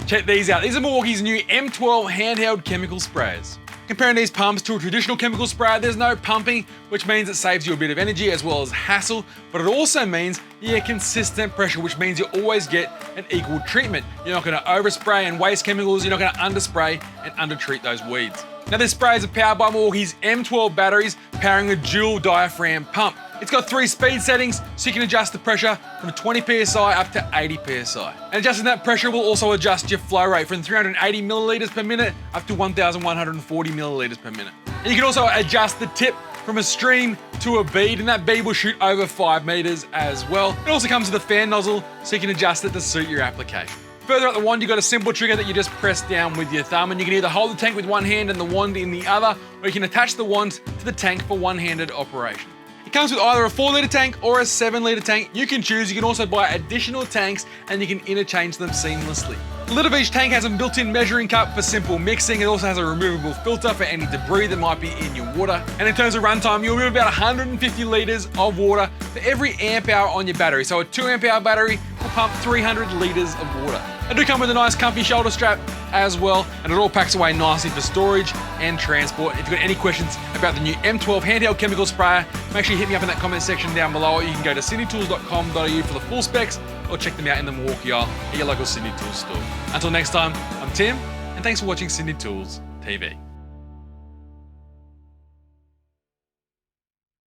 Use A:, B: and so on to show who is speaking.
A: Check these out. These are Milwaukee's new M12 Handheld Chemical Sprayers. Comparing these pumps to a traditional chemical sprayer, there's no pumping, which means it saves you a bit of energy as well as hassle, but it also means you get consistent pressure, which means you always get an equal treatment. You're not gonna overspray and waste chemicals, you're not gonna underspray and undertreat those weeds. Now this sprayer is powered by Milwaukee's M12 batteries, powering a dual diaphragm pump. It's got 3 speed settings, so you can adjust the pressure from 20 PSI up to 80 PSI. And adjusting that pressure will also adjust your flow rate from 380 milliliters per minute up to 1,140 milliliters per minute. And you can also adjust the tip from a stream to a bead, and that bead will shoot over 5 meters as well. It also comes with a fan nozzle, so you can adjust it to suit your application. Further up the wand, you've got a simple trigger that you just press down with your thumb, and you can either hold the tank with one hand and the wand in the other, or you can attach the wand to the tank for one-handed operation. It comes with either a 4-litre tank or a 7-litre tank. You can choose. You can also buy additional tanks and you can interchange them seamlessly. The lid of each tank has a built-in measuring cup for simple mixing. It also has a removable filter for any debris that might be in your water. And in terms of runtime, you'll remove about 150 litres of water for every amp hour on your battery. So a 2 amp hour battery will pump 300 litres of water. They do come with a nice comfy shoulder strap as well, and it all packs away nicely for storage and transport. If you've got any questions about the new M12 Handheld Chemical Sprayer, make sure you hit me up in that comment section down below. You can go to sydneytools.com.au for the full specs, or check them out in the Milwaukee aisle at your local Sydney Tools store. Until next time, I'm Tim, and thanks for watching Sydney Tools TV.